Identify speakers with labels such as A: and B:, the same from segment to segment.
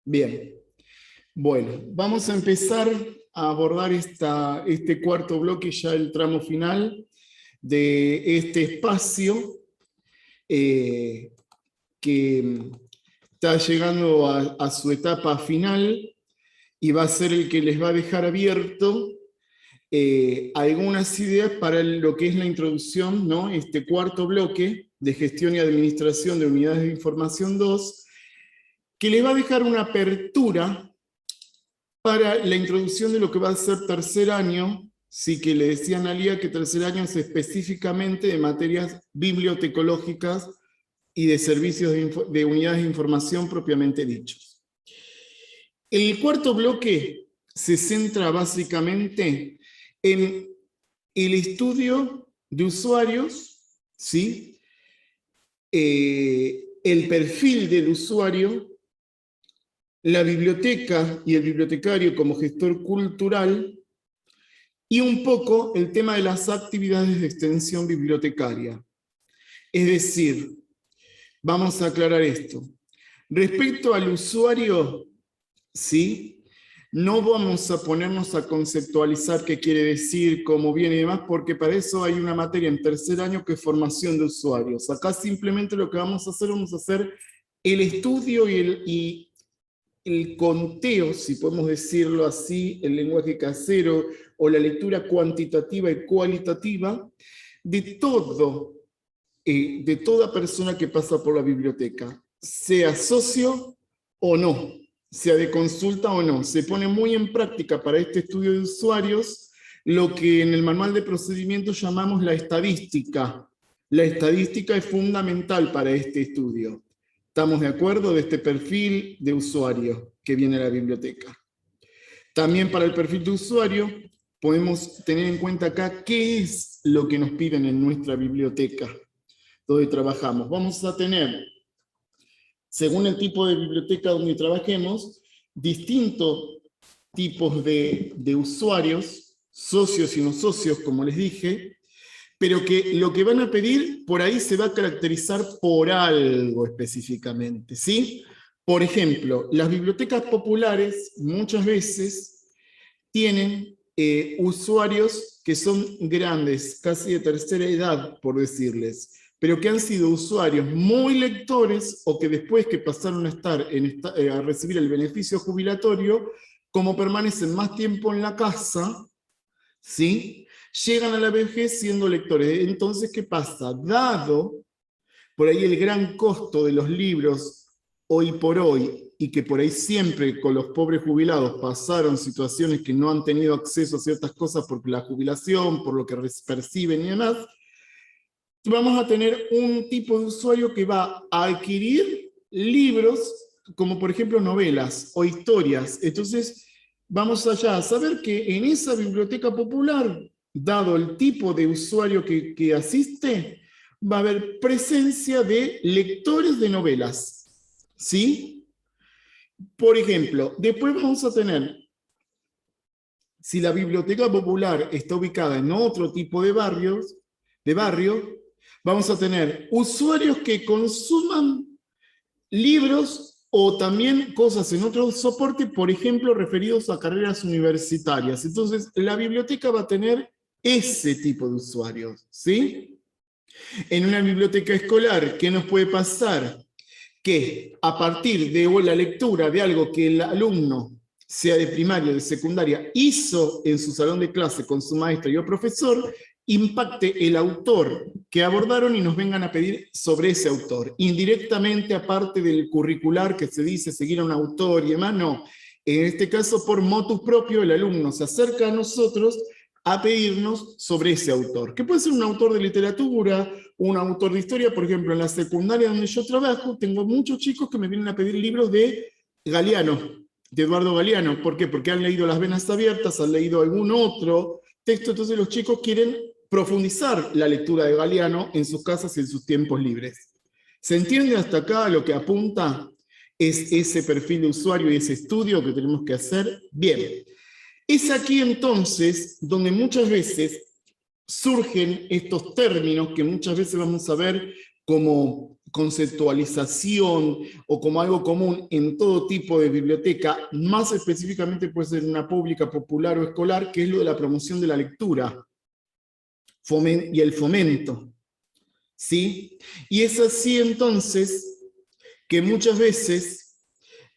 A: Bien, bueno, vamos a empezar a abordar este cuarto bloque, ya el tramo final de este espacio que está llegando a su etapa final y va a ser el que les va a dejar abierto algunas ideas para lo que es la introducción, ¿no? Este cuarto bloque de gestión y administración de unidades de información 2, que les va a dejar una apertura para la introducción de lo que va a ser tercer año. Sí, que le decía a Analia que tercer año es específicamente de materias bibliotecológicas y de servicios de unidades de información propiamente dichos. El cuarto bloque se centra básicamente en el estudio de usuarios, ¿sí? El perfil del usuario, la biblioteca y el bibliotecario como gestor cultural, y un poco el tema de las actividades de extensión bibliotecaria. Es decir, vamos a aclarar esto. Respecto al usuario, ¿sí? No vamos a ponernos a conceptualizar qué quiere decir, cómo viene y demás, porque para eso hay una materia en tercer año que es formación de usuarios. Acá simplemente lo que vamos a hacer el estudio y el conteo, si podemos decirlo así, el lenguaje casero, o la lectura cuantitativa y cualitativa, de toda persona que pasa por la biblioteca, sea socio o no, sea de consulta o no. Se pone muy en práctica para este estudio de usuarios lo que en el manual de procedimientos llamamos la estadística. La estadística es fundamental para este estudio. ¿Estamos de acuerdo? De este perfil de usuario que viene a la biblioteca. También para el perfil de usuario podemos tener en cuenta acá qué es lo que nos piden en nuestra biblioteca donde trabajamos. Vamos a tener, según el tipo de biblioteca donde trabajemos, distintos tipos de usuarios, socios y no socios, como les dije, pero que lo que van a pedir por ahí se va a caracterizar por algo específicamente, ¿sí? Por ejemplo, las bibliotecas populares muchas veces tienen usuarios que son grandes, casi de tercera edad, por decirles, pero que han sido usuarios muy lectores o que después que pasaron a estar a recibir el beneficio jubilatorio, como permanecen más tiempo en la casa, ¿sí? Llegan a la vejez siendo lectores. Entonces, ¿qué pasa? Dado por ahí el gran costo de los libros hoy por hoy, y que por ahí siempre con los pobres jubilados pasaron situaciones que no han tenido acceso a ciertas cosas por la jubilación, por lo que perciben y demás, vamos a tener un tipo de usuario que va a adquirir libros como por ejemplo novelas o historias. Entonces vamos allá a saber que en esa biblioteca popular, dado el tipo de usuario que asiste, va a haber presencia de lectores de novelas, ¿sí? Por ejemplo, después vamos a tener, si la biblioteca popular está ubicada en otro tipo de barrio, vamos a tener usuarios que consuman libros o también cosas en otro soporte, por ejemplo, referidos a carreras universitarias. Entonces, la biblioteca va a tener ese tipo de usuarios, ¿sí? En una biblioteca escolar, ¿qué nos puede pasar? Que a partir de la lectura de algo que el alumno, sea de primaria o de secundaria, hizo en su salón de clase con su maestro y o profesor, impacte el autor que abordaron y nos vengan a pedir sobre ese autor. Indirectamente, aparte del curricular que se dice seguir a un autor y demás, no. En este caso, por motus propio, el alumno se acerca a nosotros a pedirnos sobre ese autor, que puede ser un autor de literatura, un autor de historia. Por ejemplo, en la secundaria donde yo trabajo, tengo muchos chicos que me vienen a pedir libros de Galeano, de Eduardo Galeano. ¿Por qué? Porque han leído Las Venas Abiertas, han leído algún otro texto, entonces los chicos quieren profundizar la lectura de Galeano en sus casas y en sus tiempos libres. ¿Se entiende hasta acá lo que apunta? Es ese perfil de usuario y ese estudio que tenemos que hacer. Bien. Es aquí entonces donde muchas veces surgen estos términos que muchas veces vamos a ver como conceptualización o como algo común en todo tipo de biblioteca, más específicamente puede ser una pública, popular o escolar, que es lo de la promoción de la lectura y el fomento. ¿Sí? Y es así entonces que muchas veces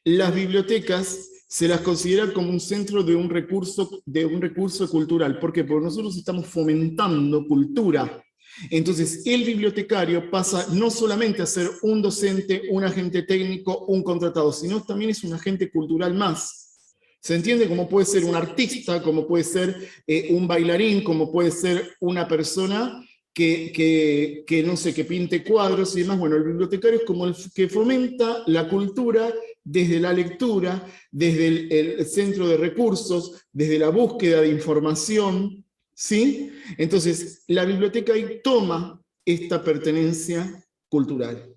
A: las bibliotecas se las considera como un centro de un recurso cultural. ¿Por qué? Porque nosotros estamos fomentando cultura. Entonces, el bibliotecario pasa no solamente a ser un docente, un agente técnico, un contratado, sino también es un agente cultural más. ¿Se entiende? Como puede ser un artista, como puede ser un bailarín, como puede ser una persona que no sé, que pinte cuadros y demás. Bueno, el bibliotecario es como el que fomenta la cultura desde la lectura, desde el centro de recursos, desde la búsqueda de información, ¿sí? Entonces, la biblioteca ahí toma esta pertenencia cultural.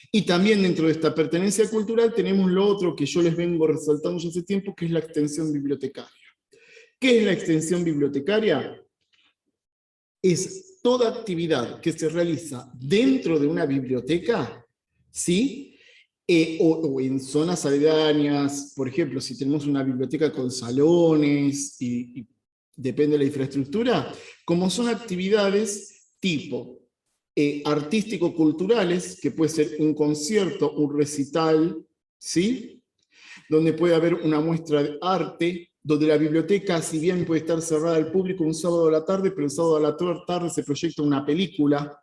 A: Y también dentro de esta pertenencia cultural tenemos lo otro que yo les vengo resaltando ya hace tiempo, que es la extensión bibliotecaria. ¿Qué es la extensión bibliotecaria? Es toda actividad que se realiza dentro de una biblioteca, ¿sí? O en zonas aledañas, por ejemplo, si tenemos una biblioteca con salones y depende de la infraestructura, como son actividades tipo artístico-culturales, que puede ser un concierto, un recital, ¿sí? Donde puede haber una muestra de arte, donde la biblioteca, si bien puede estar cerrada al público un sábado a la tarde, pero el sábado a la tarde se proyecta una película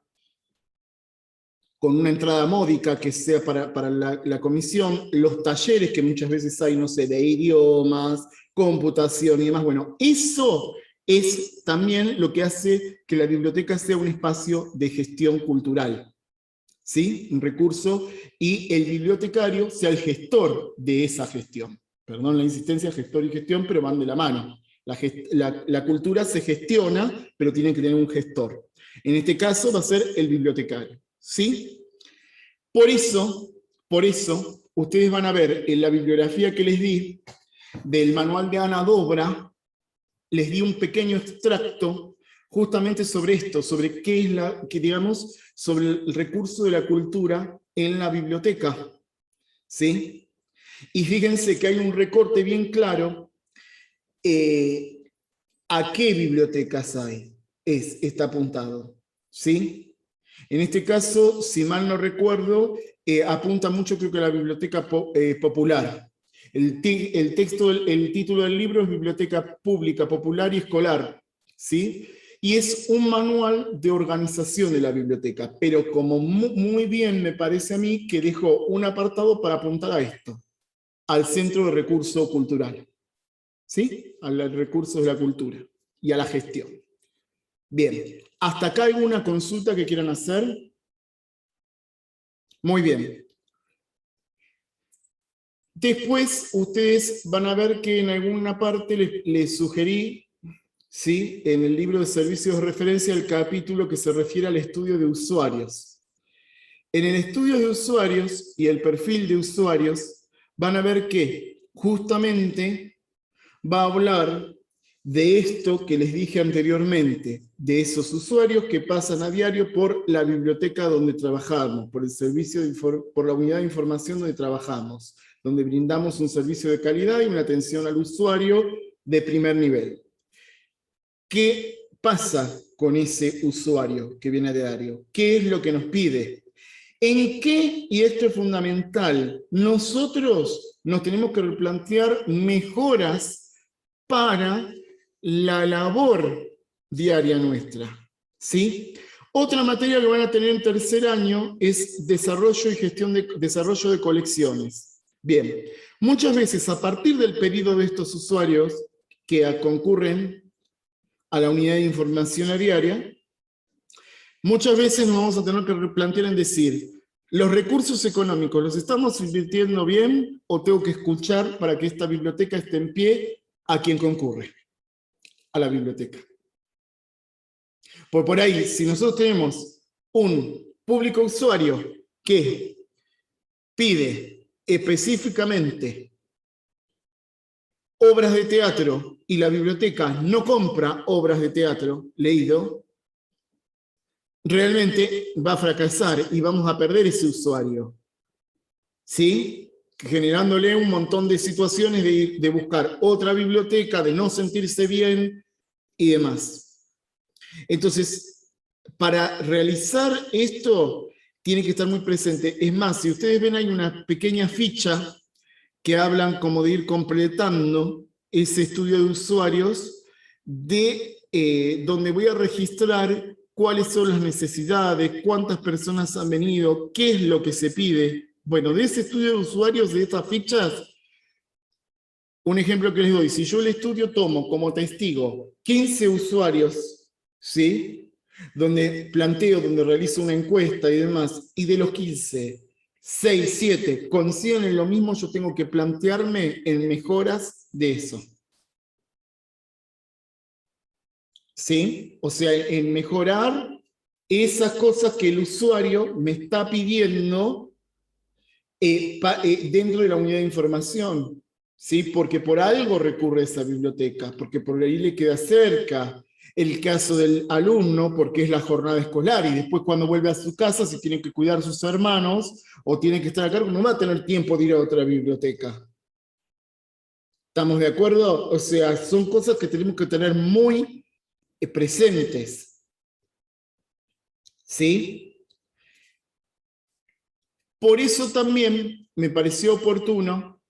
A: con una entrada módica que sea para la comisión, los talleres que muchas veces hay, no sé, de idiomas, computación y demás. Bueno, eso es también lo que hace que la biblioteca sea un espacio de gestión cultural, ¿sí? Un recurso, y el bibliotecario sea el gestor de esa gestión. Perdón la insistencia, gestor y gestión, pero van de la mano. La cultura se gestiona, pero tiene que tener un gestor. En este caso va a ser el bibliotecario, ¿sí? Por eso, ustedes van a ver en la bibliografía que les di, del manual de Ana Dobra, les di un pequeño extracto justamente sobre esto, sobre qué es digamos, sobre el recurso de la cultura en la biblioteca, ¿sí? Y fíjense que hay un recorte bien claro a qué bibliotecas hay, está apuntado, ¿sí? En este caso, si mal no recuerdo, apunta mucho, creo que a la biblioteca popular. El título del libro es Biblioteca Pública, Popular y Escolar, ¿sí? Y es un manual de organización de la biblioteca, pero como muy bien me parece a mí que dejó un apartado para apuntar a esto, al Centro de Recurso Cultural, ¿sí? Al recurso de la cultura y a la gestión. Bien, ¿hasta acá hay alguna consulta que quieran hacer? Muy bien. Después ustedes van a ver que en alguna parte les sugerí, ¿sí? En el libro de servicios de referencia, el capítulo que se refiere al estudio de usuarios. En el estudio de usuarios y el perfil de usuarios, van a ver que justamente va a hablar de esto que les dije anteriormente, de esos usuarios que pasan a diario por la biblioteca donde trabajamos, por el servicio por la unidad de información donde trabajamos, donde brindamos un servicio de calidad y una atención al usuario de primer nivel. ¿Qué pasa con ese usuario que viene a diario? ¿Qué es lo que nos pide? ¿En qué, y esto es fundamental, nosotros nos tenemos que replantear mejoras para la labor diaria nuestra? ¿Sí? Otra materia que van a tener en tercer año es desarrollo y gestión desarrollo de colecciones. Bien, muchas veces a partir del pedido de estos usuarios que concurren a la unidad de información diaria, muchas veces nos vamos a tener que replantear en decir, ¿los recursos económicos los estamos invirtiendo bien o tengo que escuchar para que esta biblioteca esté en pie a quien concurre a la biblioteca? Por ahí, si nosotros tenemos un público usuario que pide específicamente obras de teatro y la biblioteca no compra obras de teatro leído, realmente va a fracasar y vamos a perder ese usuario, ¿sí? Generándole un montón de situaciones de buscar otra biblioteca, de no sentirse bien y demás. Entonces, para realizar esto, tiene que estar muy presente. Es más, si ustedes ven, hay una pequeña ficha que hablan como de ir completando ese estudio de usuarios, donde voy a registrar cuáles son las necesidades, cuántas personas han venido, qué es lo que se pide. Bueno, de ese estudio de usuarios, de estas fichas, un ejemplo que les doy, si yo el estudio tomo como testigo 15 usuarios, ¿sí? Donde planteo, donde realizo una encuesta y demás, y de los 15, 6, 7 coinciden lo mismo, yo tengo que plantearme en mejoras de eso. ¿Sí? O sea, en mejorar esas cosas que el usuario me está pidiendo dentro de la unidad de información. ¿Sí? Porque por algo recurre a esa biblioteca, porque por ahí le queda cerca. El caso del alumno, porque es la jornada escolar, y después cuando vuelve a su casa, si tiene que cuidar a sus hermanos, o tiene que estar a cargo, no va a tener tiempo de ir a otra biblioteca. ¿Estamos de acuerdo? O sea, son cosas que tenemos que tener muy presentes. ¿Sí? Por eso también me pareció oportuno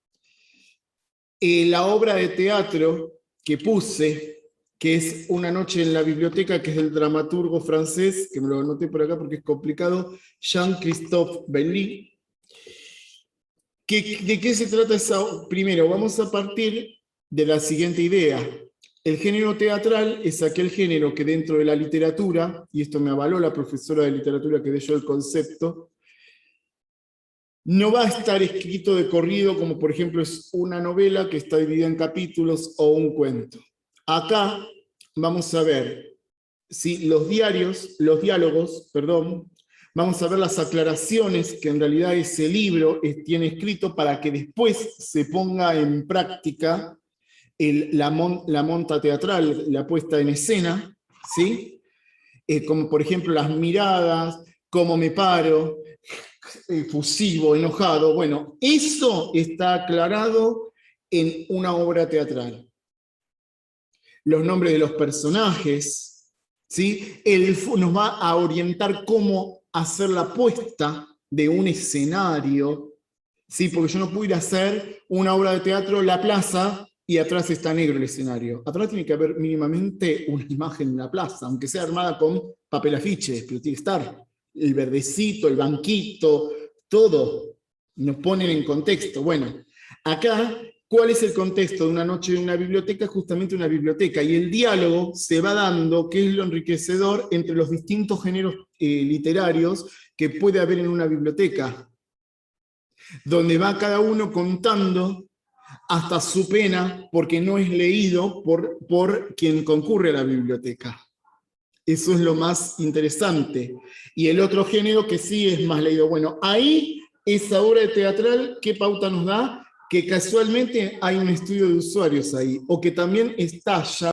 A: la obra de teatro que puse, que es Una noche en la biblioteca, que es del dramaturgo francés, que me lo anoté por acá porque es complicado, Jean-Christophe Bellamy. ¿De qué se trata esa? Primero, vamos a partir de la siguiente idea. El género teatral es aquel género que dentro de la literatura, y esto me avaló la profesora de literatura que dio el concepto, no va a estar escrito de corrido, como por ejemplo es una novela que está dividida en capítulos o un cuento. Acá vamos a ver si los diálogos, vamos a ver las aclaraciones que en realidad ese libro tiene escrito para que después se ponga en práctica la monta teatral, la puesta en escena, ¿sí? Como por ejemplo las miradas, cómo me paro, efusivo, enojado. Bueno, eso está aclarado en una obra teatral. Los nombres de los personajes, ¿sí? Nos va a orientar cómo hacer la puesta de un escenario, ¿sí? Porque yo no puedo ir a hacer una obra de teatro, La Plaza, y atrás está negro el escenario. Atrás tiene que haber mínimamente una imagen en la plaza, aunque sea armada con papel afiche, pero tiene que estar el verdecito, el banquito, todo nos ponen en contexto. Bueno, acá, ¿cuál es el contexto de Una noche en una biblioteca? Justamente una biblioteca, y el diálogo se va dando, que es lo enriquecedor entre los distintos géneros literarios que puede haber en una biblioteca, donde va cada uno contando hasta su pena, porque no es leído por quien concurre a la biblioteca. Eso es lo más interesante. Y el otro género que sí es más leído. Bueno, ahí esa obra de teatral, ¿qué pauta nos da? Que casualmente hay un estudio de usuarios ahí, o que también está ya